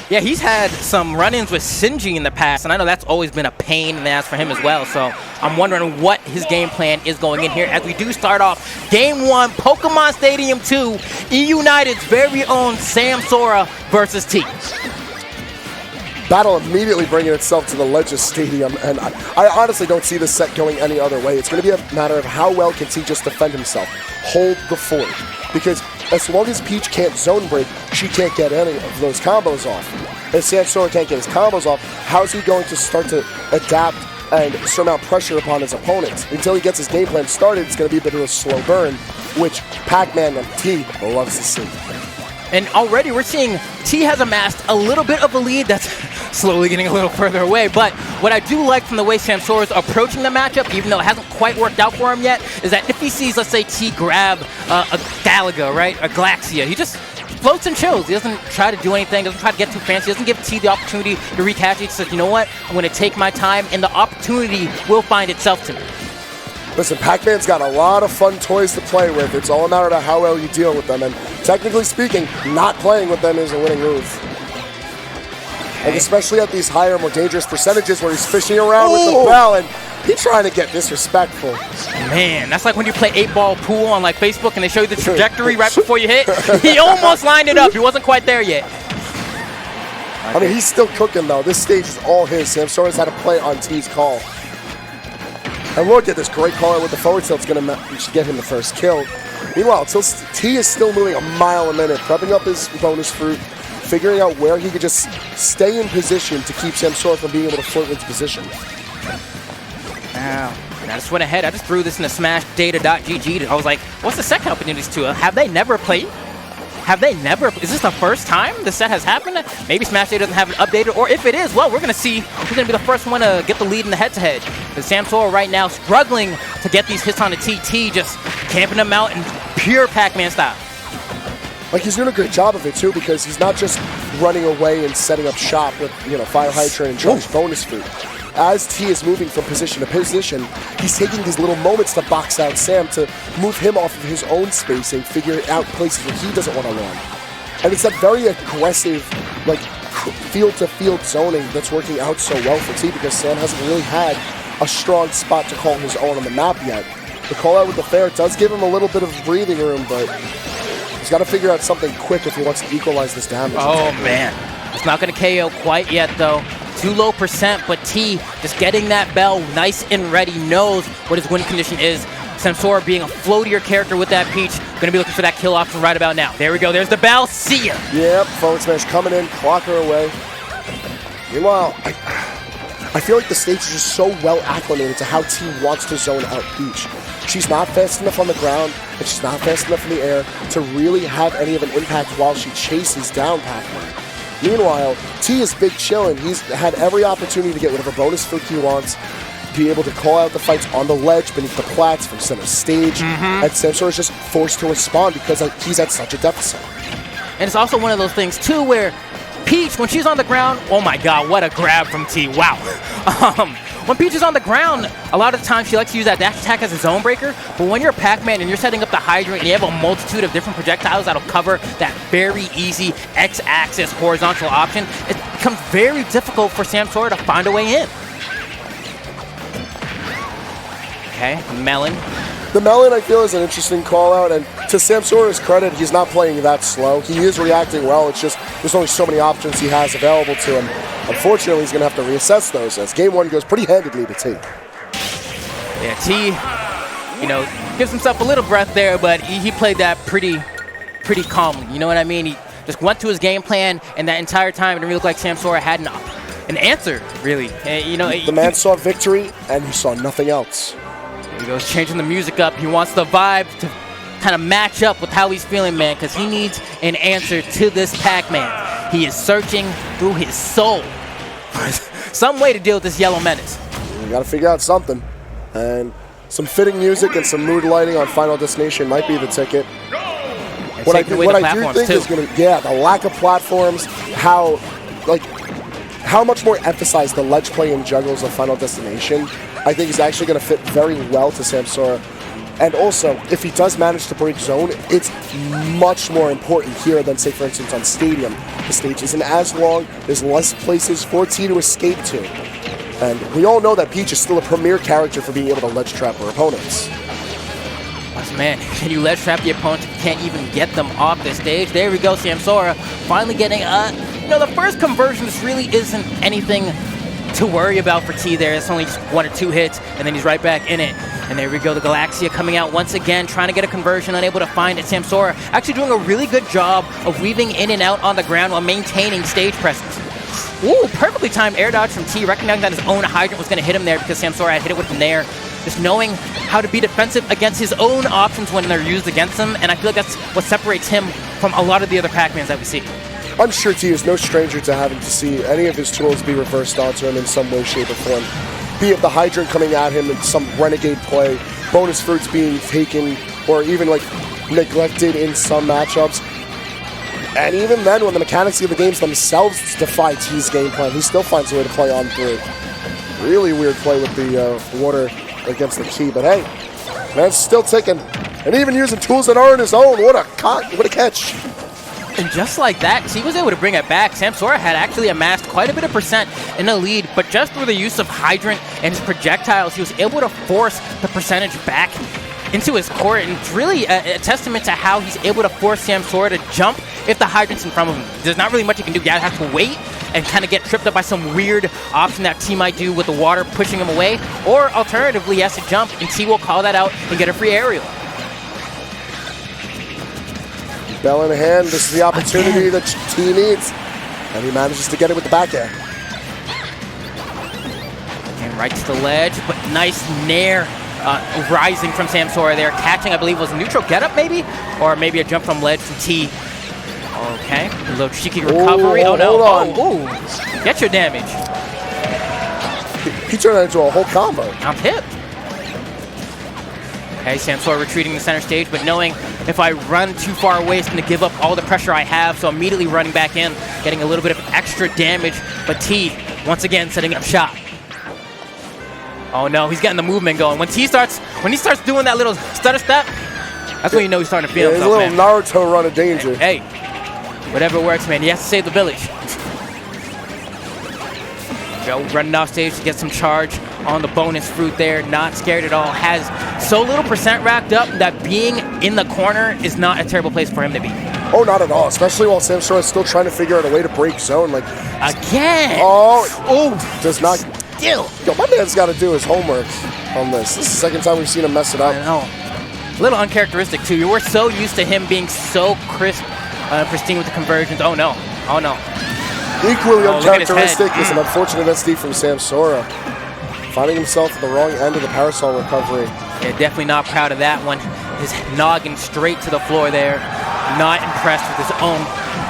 Yeah, he's had some run-ins with Shinji in the past, and I know that's always been a pain in the ass for him as well. So I'm wondering what his game plan is going in here as we do start off Game 1, Pokemon Stadium 2, eUnited's very own Samsora versus T. Battle immediately bringing itself to the Legends Stadium, and I honestly don't see this set going any other way. It's going to be a matter of how well can T just defend himself, hold the fort, because as long as Peach can't zone break, she can't get any of those combos off. If Samsora can't get his combos off, how's he going to start to adapt and surmount pressure upon his opponents? Until he gets his game plan started, it's going to be a bit of a slow burn, which Pac-Man and T loves to see. And already we're seeing T has amassed a little bit of a lead that's slowly getting a little further away. But what I do like from the way Samsora is approaching the matchup, even though it hasn't quite worked out for him yet, is that if he sees, let's say, T grab a Galaga, right, a Galaxia, he just floats and chills. He doesn't try to do anything, doesn't try to get too fancy, doesn't give T the opportunity to recatch it. He says, you know what, I'm going to take my time, and the opportunity will find itself to me. Listen, Pac-Man's got a lot of fun toys to play with. It's all a matter of how well you deal with them. And technically speaking, not playing with them is a winning move. Okay. And especially at these higher, more dangerous percentages where he's fishing around with the bell and he's trying to get disrespectful. Man, that's like when you play 8-ball pool on like Facebook and they show you the trajectory right before you hit. He almost lined it up. He wasn't quite there yet. I mean, he's still cooking though. This stage is all his. Samsora's had to play on T's call. And look at this great call out with the forward tilt. It's going to get him the first kill. Meanwhile, T is still moving a mile a minute, prepping up his bonus fruit, figuring out where he could just stay in position to keep Samsora from being able to flirt into position. Wow. I just went ahead. I just threw this in the smashdata.gg. I was like, what's the second opportunities to? Have they never played? Have they never? Is this the first time the set has happened? Maybe Smash Day doesn't have it updated, or if it is, well, we're going to see who's going to be the first one to get the lead in the head-to-head. Because Samsora right now struggling to get these hits on the TT, just camping them out in pure Pac-Man style. Like, he's doing a great job of it, too, because he's not just running away and setting up shop with, you know, Fire Hydrant and charged bonus fruit. As T is moving from position to position, he's taking these little moments to box out Sam to move him off of his own spacing, figure out places where he doesn't want to land. And it's that very aggressive, like, field-to-field zoning that's working out so well for T because Sam hasn't really had a strong spot to call his own on the map yet. The call out with the fair does give him a little bit of breathing room, but he's got to figure out something quick if he wants to equalize this damage. Oh, man. It's not going to KO quite yet, though. Too low percent, but T just getting that bell nice and ready, knows what his win condition is. Samsora being a floatier character with that Peach, going to be looking for that kill option right about now. There we go, there's the bell, see ya! Yep, forward smash coming in, clock her away. Meanwhile, I feel like the stage is just so well acclimated to how T wants to zone out Peach. She's not fast enough on the ground, and she's not fast enough in the air to really have any of an impact while she chases down Pac-Man. Meanwhile, T is big chillin'. He's had every opportunity to get whatever bonus fruit he wants, be able to call out the fights on the ledge beneath the plats from center stage, and Samsora is just forced to respond because he's at such a deficit. And it's also one of those things, too, where Peach, when she's on the ground, oh my god, what a grab from T, wow. When Peach is on the ground, a lot of the time she likes to use that dash attack as a zone breaker, but when you're Pac-Man and you're setting up the hydrant and you have a multitude of different projectiles that'll cover that very easy X-axis horizontal option, it becomes very difficult for Samsora to find a way in. Okay, Melon. The Melon, I feel, is an interesting call-out, and to Samsora's credit, he's not playing that slow. He is reacting well, it's just there's only so many options he has available to him. Unfortunately, he's going to have to reassess those as Game 1 goes pretty handedly to T. Yeah, T, you know, gives himself a little breath there, but he played that pretty calmly, you know what I mean? He just went to his game plan, and that entire time it didn't really look like Samsora had an answer, really. You know, the man saw victory, and he saw nothing else. He goes changing the music up. He wants the vibe to kind of match up with how he's feeling, man, because he needs an answer to this Pac-Man. He is searching through his soul for some way to deal with this yellow menace. You got to figure out something. And some fitting music and some mood lighting on Final Destination might be the ticket. What I do think is going to, the lack of platforms, how much more emphasized the ledge play and juggles of Final Destination, I think is actually going to fit very well to Samsora. And also, if he does manage to break zone, it's much more important here than, say, for instance, on Stadium. The stage isn't as long, there's less places for T to escape to. And we all know that Peach is still a premier character for being able to ledge trap her opponents. Man, can you ledge trap the opponents if you can't even get them off the stage? There we go, Samsora finally getting, the first conversion just really isn't anything to worry about for T there. It's only just 1 or 2 hits, and then he's right back in it. And there we go, the Galaxia coming out once again, trying to get a conversion, unable to find it. Samsora actually doing a really good job of weaving in and out on the ground while maintaining stage presence. Ooh, perfectly timed air dodge from T, recognizing that his own hydrant was going to hit him there because Samsora had hit it with him there. Just knowing how to be defensive against his own options when they're used against him, and I feel like that's what separates him from a lot of the other Pac-Mans that we see. I'm sure T is no stranger to having to see any of his tools be reversed onto him in some way, shape, or form. Be it the hydrant coming at him in some renegade play, bonus fruits being taken, or even like neglected in some matchups. And even then, when the mechanics of the games themselves defy T's game plan, he still finds a way to play on through. Really weird play with the water against the T, but hey, man's still ticking. And even using tools that aren't his own. What a catch. And just like that, T was able to bring it back. Samsora had actually amassed quite a bit of percent in the lead, but just through the use of Hydrant and his projectiles, he was able to force the percentage back into his court, and it's really a testament to how he's able to force Samsora to jump if the Hydrant's in front of him. There's not really much he can do. You have to wait and kind of get tripped up by some weird option that T might do with the water pushing him away, or alternatively, he has to jump, and T will call that out and get a free aerial. Bell in hand, this is the opportunity that T needs, and he manages to get it with the back air. And right to the ledge, but nice nair rising from Samsora there. Catching, I believe, was a neutral getup maybe, or maybe a jump from ledge from T. Okay, a little cheeky recovery. Oh no! Oh, get your damage. He turned that into a whole combo. I'm hit. Okay, Samsora retreating to the center stage, but knowing if I run too far away, it's going to give up all the pressure I have, so immediately running back in, getting a little bit of extra damage, but T, once again, setting up shop. Oh no, he's getting the movement going. When he starts doing that little stutter step, that's when you know he's starting to feel himself, man. His little Naruto run of danger. Hey, whatever works, man. He has to save the village. Joe running off stage to get some charge on the bonus fruit there. Not scared at all. Has so little percent racked up that being in the corner is not a terrible place for him to be. Oh, not at all. Especially while Samsora is still trying to figure out a way to break zone. Like again. Oh, does not. Still. Yo, my man's got to do his homework on this. This is the second time we've seen him mess it up. I know. A little uncharacteristic too. You were so used to him being so crisp, pristine with the conversions. Oh no. Oh no. Equally uncharacteristic is an unfortunate SD from Samsora. Finding himself at the wrong end of the parasol recovery. Yeah, definitely not proud of that one. His noggin straight to the floor there. Not impressed with his own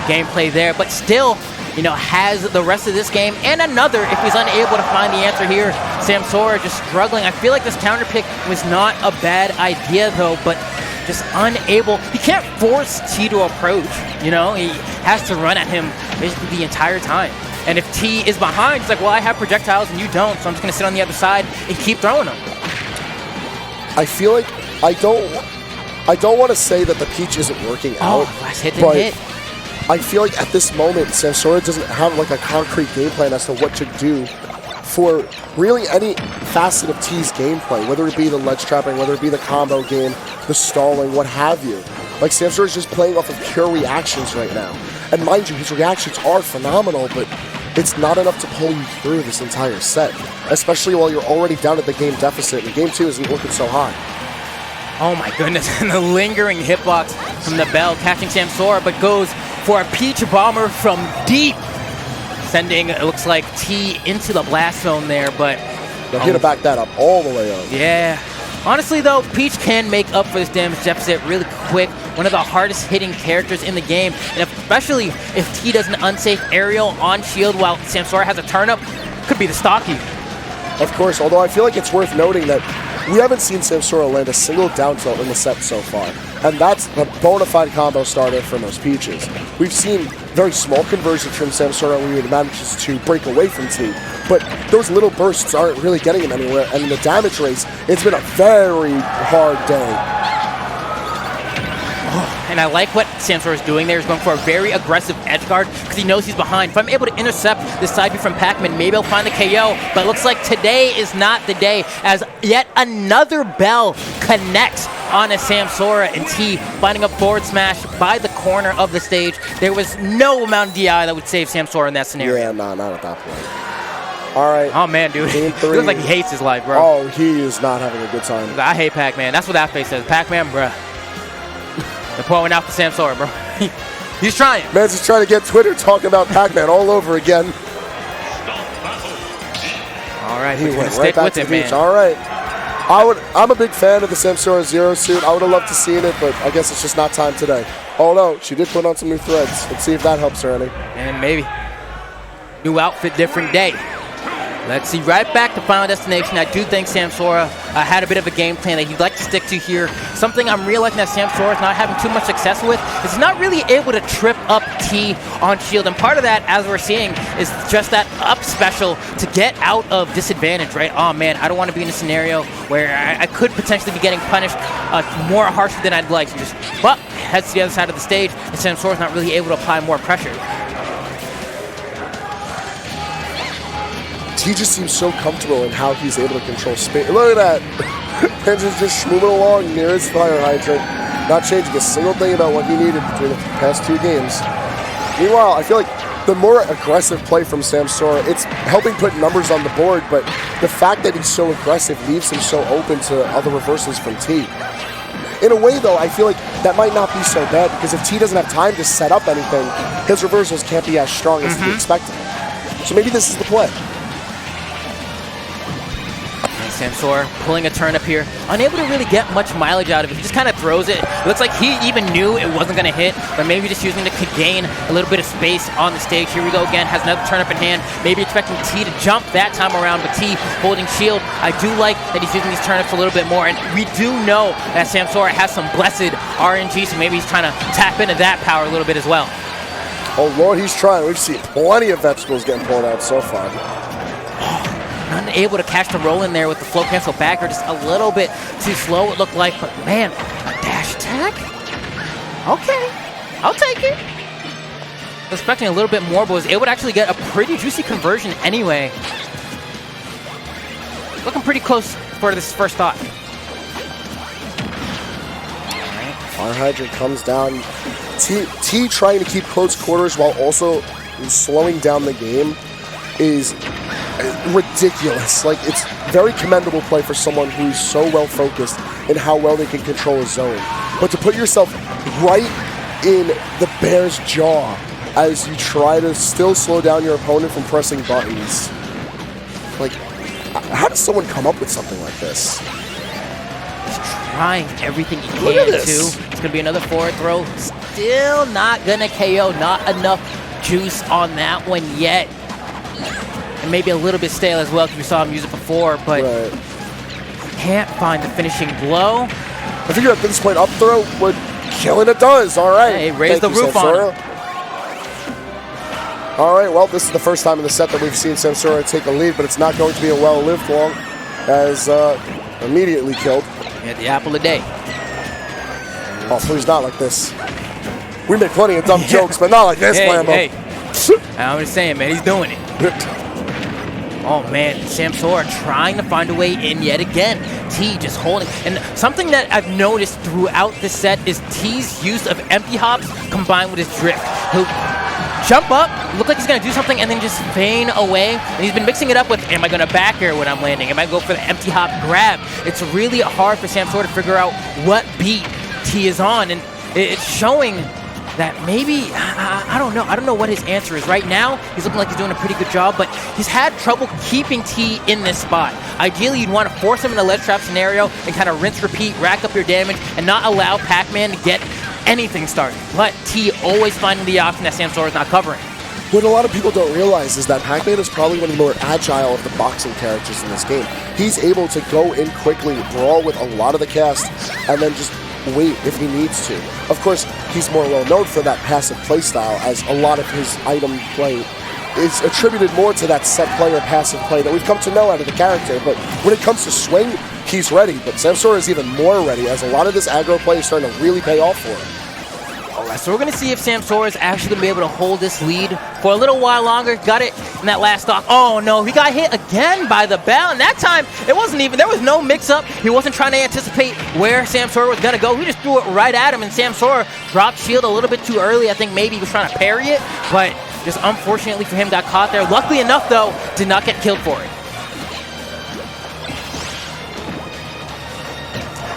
gameplay there, but still, has the rest of this game and another if he's unable to find the answer here. Samsora just struggling. I feel like this counter pick was not a bad idea though, but just unable. He can't force T to approach, He has to run at him basically the entire time. And if T is behind, it's like, well, I have projectiles and you don't, so I'm just going to sit on the other side and keep throwing them. I feel like I don't want to say that the Peach isn't working out, last hit but hit. I feel like at this moment, Samsora doesn't have like a concrete game plan as to what to do for really any facet of T's gameplay, whether it be the ledge trapping, whether it be the combo game, the stalling, what have you. Like, Samsora is just playing off of pure reactions right now. And mind you, his reactions are phenomenal, but it's not enough to pull you through this entire set, especially while you're already down at the game deficit, and game 2 isn't looking so high. Oh my goodness, and the lingering hitbox from the Bell, catching Samsora, but goes for a Peach Bomber from deep, sending, it looks like, T into the blast zone there, but... They'll hit to back that up all the way up. Yeah. Honestly, though, Peach can make up for this damage deficit really quick. One of the hardest hitting characters in the game, and especially if T does an unsafe aerial on shield while Samsora has a turn-up, could be the stocky. Of course, although I feel like it's worth noting that We haven't seen Samsora land a single down tilt in the set so far, and that's a bona fide combo starter for most Peaches. We've seen very small conversions from Samsora where he manages to break away from T, but those little bursts aren't really getting him anywhere, and in the damage race, it's been a very hard day. And I like what Samsora is doing there. He's going for a very aggressive edge guard because he knows he's behind. If I'm able to intercept this side B from Pac-Man, maybe I'll find the KO. But it looks like today is not the day as yet another bell connects on a Samsora, and T finding a forward smash by the corner of the stage. There was no amount of DI that would save Samsora in that scenario. Yeah, no, not at that point. All right. Oh, man, dude. He looks like he hates his life, bro. Oh, he is not having a good time. I hate Pac-Man. That's what that face says. Pac-Man, bruh. They're pouring out for Samsora, bro. He's trying. Man's just trying to get Twitter talking about Pac-Man all over again. All right, he went right stick back with to it, the man. beach. All right. I'm a big fan of the Samsora Zero suit. I would have loved to seen it, but I guess it's just not time today. Oh no, she did put on some new threads. Let's see if that helps her any. And maybe. New outfit, different day. Let's see, right back to Final Destination. I do think Samsora had a bit of a game plan that he'd like to stick to here. Something I'm realizing that Samsora is not having too much success with is he's not really able to trip up T on shield. And part of that, as we're seeing, is just that up special to get out of disadvantage, right? Oh man, I don't want to be in a scenario where I could potentially be getting punished more harshly than I'd like. But heads to the other side of the stage, and Samsora's not really able to apply more pressure. He just seems so comfortable in how he's able to control space. Look at that. Pension's just moving along near his fire hydrant, not changing a single thing about what he needed between the past two games. Meanwhile, I feel like the more aggressive play from Samsora, it's helping put numbers on the board, but the fact that he's so aggressive leaves him so open to other reversals from T. In a way, though, I feel like that might not be so bad, because if T doesn't have time to set up anything, his reversals can't be as strong as he expected. So maybe this is the play. Samsora pulling a turnip here, unable to really get much mileage out of it. He just kind of throws it. It looks like he even knew it wasn't going to hit, but maybe just using it to gain a little bit of space on the stage. Here we go again, has another turnip in hand, maybe expecting T to jump that time around, but T holding shield. I do like that he's using these turnips a little bit more, and we do know that Samsora has some blessed RNG, so maybe he's trying to tap into that power a little bit as well. Oh Lord, he's trying. We've seen plenty of vegetables getting pulled out so far. Unable to catch the roll in there with the flow cancel back, or just a little bit too slow it looked like, but man, a dash attack? Okay, I'll take it. Expecting a little bit more, but was able to actually get a pretty juicy conversion anyway. Looking pretty close for this first thought. Fire hydrant comes down. T trying to keep close quarters while also slowing down the game is ridiculous. Like, it's very commendable play for someone who's so well focused in how well they can control a zone. But to put yourself right in the bear's jaw as you try to still slow down your opponent from pressing buttons. Like, how does someone come up with something like this? He's trying everything he can to. It's going to be another forward throw. Still not going to KO. Not enough juice on that one yet. And maybe a little bit stale as well because we saw him use it before, but can't find the finishing blow. I figure at this point, up throw would kill, and it does. All right. Hey, raise the roof on him. All right, well, this is the first time in the set that we've seen Samsora take a lead, but it's not going to be a well-lived one, as immediately killed. Yeah, the apple a day. Oh, please, not like this. We make plenty of dumb jokes, but not like this, Lambo. Hey, I'm just saying, man, he's doing it. Oh man, Samsora trying to find a way in yet again. T just holding. And something that I've noticed throughout this set is T's use of empty hops combined with his drift. He'll jump up, look like he's going to do something, and then just feign away. And he's been mixing it up with, am I going to back air when I'm landing? Am I going to go for the empty hop grab? It's really hard for Samsora to figure out what beat T is on. And it's showing that maybe, I don't know. I don't know what his answer is. Right now, he's looking like he's doing a pretty good job, but he's had trouble keeping T in this spot. Ideally, you'd want to force him in a ledge trap scenario and kind of rinse, repeat, rack up your damage, and not allow Pac-Man to get anything started. But T always finding the option that Samsora is not covering. What a lot of people don't realize is that Pac-Man is probably one of the more agile of the boxing characters in this game. He's able to go in quickly, brawl with a lot of the cast, and then just wait if he needs to. Of course, he's more well known for that passive playstyle, as a lot of his item play is attributed more to that set play or passive play that we've come to know out of the character. But when it comes to swing, he's ready. But Samsora is even more ready, as a lot of this aggro play is starting to really pay off for him. Alright, so we're going to see if Samsora is actually going to be able to hold this lead for a little while longer. Got it in that last stock. Oh no, he got hit again by the bell. And that time, it wasn't even, there was no mix-up. He wasn't trying to anticipate where Samsora was going to go. He just threw it right at him, and Samsora dropped shield a little bit too early. I think maybe he was trying to parry it, but just unfortunately for him, got caught there. Luckily enough, though, did not get killed for it.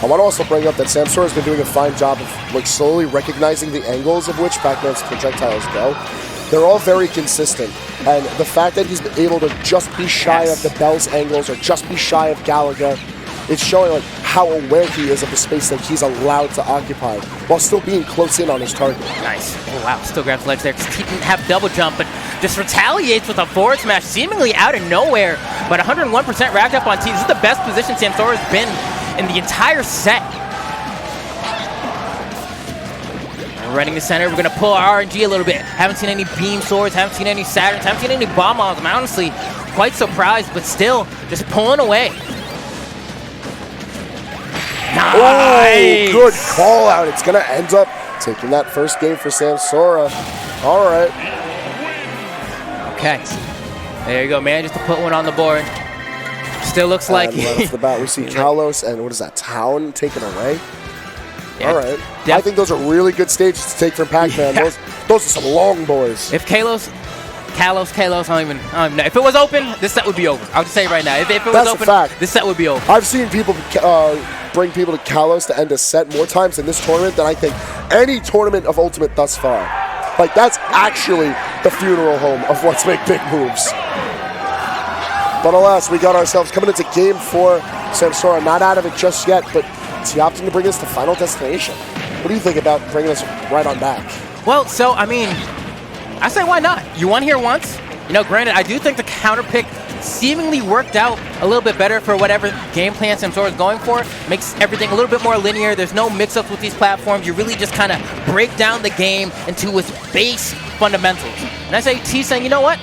I want to also bring up that Samsora has been doing a fine job of like slowly recognizing the angles of which Pac-Man's projectiles go. They're all very consistent, and the fact that he's been able to just be shy of the Bell's angles or just be shy of Galaga, it's showing like how aware he is of the space that he's allowed to occupy while still being close in on his target. Nice. Oh wow, still grabs ledge there because he didn't have double jump, but just retaliates with a forward smash seemingly out of nowhere. But 101% racked up on T. This is the best position Samsora's been in the entire set. We're running the center. We're going to pull our RNG a little bit. Haven't seen any beam swords, haven't seen any Saturns, haven't seen any bomb bombs. I'm honestly quite surprised, but still just pulling away. Nice. Oh, good call out. It's going to end up taking that first game for Samsora. All right. Okay. There you go, man. Just to put one on the board. Still looks like right off the bat, we see Kalos and what is that, Town taken away? Yeah, all right. I think those are really good stages to take from Pac-Man. Yeah. Those are some long boys. If Kalos, I don't even know. If it was open, this set would be over. I'll just say it right now. If it was open, this set would be over. I've seen people bring people to Kalos to end a set more times in this tournament than I think any tournament of Ultimate thus far. Like, that's actually the funeral home of Let's Make Big Moves. But alas, we got ourselves coming into Game 4. Samsora not out of it just yet, but is he opting to bring us to Final Destination? What do you think about bringing us right on back? Well, so, I mean, I say why not? You won here once. You know, granted, I do think the counter pick seemingly worked out a little bit better for whatever game plan Samsora is going for. Makes everything a little bit more linear. There's no mix-ups with these platforms. You really just kind of break down the game into its base fundamentals. And I say T saying, you know what?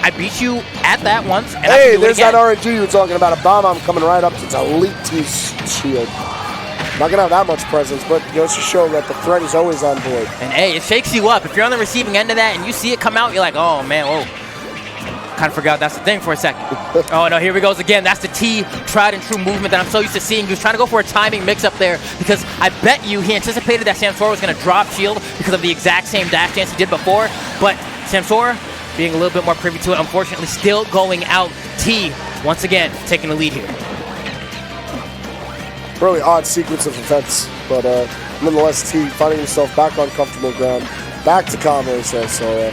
I beat you at that once, and hey, there's that RNG you were talking about. A bomb coming right up to its Elite T's shield. Not going to have that much presence, but goes to show that the threat is always on board. And hey, it shakes you up. If you're on the receiving end of that and you see it come out, you're like, oh man, whoa. Kind of forgot that's the thing for a second. Oh no, here we goes again. That's the T tried and true movement that I'm so used to seeing. He was trying to go for a timing mix-up there because I bet you he anticipated that Samsora was going to drop shield because of the exact same dash dance he did before. But Samsora, being a little bit more privy to it, unfortunately still going out. T, once again, taking the lead here. Really odd sequence of events, but nonetheless, T finding himself back on comfortable ground, back to combo, so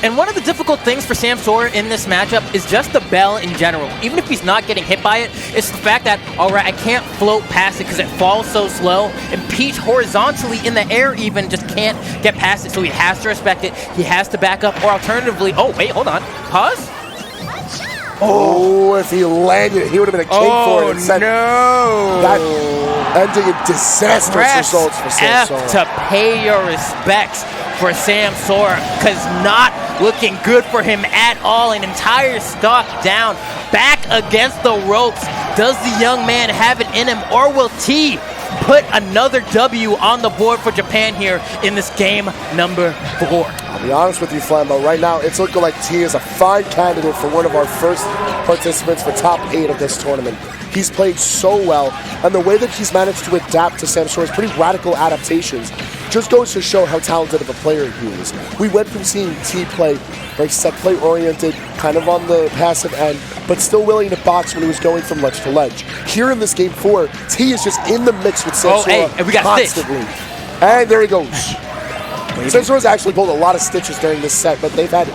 and one of the difficult things for Samsora in this matchup is just the bell in general. Even if he's not getting hit by it, it's the fact that, all right, I can't float past it because it falls so slow, and Peach horizontally in the air even just can't get past it, so he has to respect it. He has to back up, or alternatively, oh, wait, hold on, pause? Oh, if he landed, he would have been a king for it. Oh, no. That ending in disastrous results for Samsora. F to pay your respects for Samsora, because not looking good for him at all. An entire stock down, back against the ropes. Does the young man have it in him, or will T put another W on the board for Japan here in this game number 4? I'll be honest with you, Flambeau, right now it's looking like T is a fine candidate for one of our first participants for top 8 of this tournament. He's played so well, and the way that he's managed to adapt to Samsora's pretty radical adaptations just goes to show how talented of a player he is. We went from seeing T play very set play oriented, kind of on the passive end, but still willing to box when he was going from ledge to ledge. Here in this game 4, T is just in the mix with Samsora and we got constantly. And there he goes. Samsora's actually pulled a lot of stitches during this set, but they've had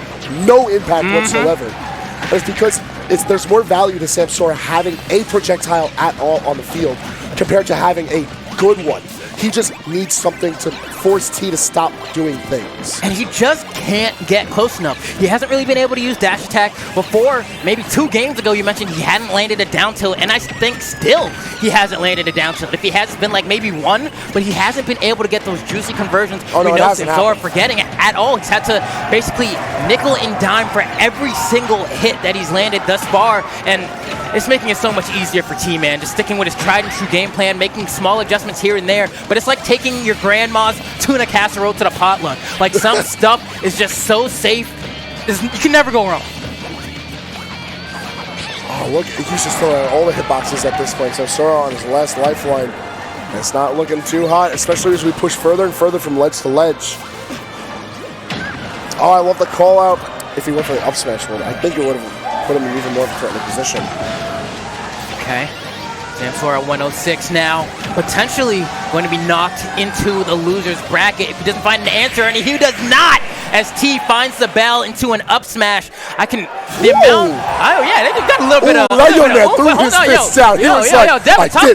no impact whatsoever. And it's because there's more value to Samsora having a projectile at all on the field compared to having a good one. He just needs something to force T to stop doing things. And he just can't get close enough. He hasn't really been able to use dash attack. Before, maybe 2 games ago, you mentioned he hadn't landed a down tilt, and I think still he hasn't landed a down tilt. If he has, it's been like maybe 1, but he hasn't been able to get those juicy conversions. Oh, no, we it know hasn't Samsora happened. forgetting it at all. He's had to basically nickel and dime for every single hit that he's landed thus far, and it's making it so much easier for T-Man, just sticking with his tried and true game plan, making small adjustments here and there, but it's like taking your grandma's tuna casserole to the potluck. Like, some stuff is just so safe, you can never go wrong. Oh, look, he's just throwing out all the hitboxes at this point. Samsora on his last lifeline. It's not looking too hot, especially as we push further and further from ledge to ledge. Oh, I love the call out. If he went for the up smash, I think it would have put him in even more of a threatening position. Okay. Samsora 106 now, potentially going to be knocked into the loser's bracket if he doesn't find an answer, and he does not, as T finds the bell into an up smash. The amount, oh yeah, they just got a little bit of. Right on there, threw his fists out. He was like, Devin, talk to me.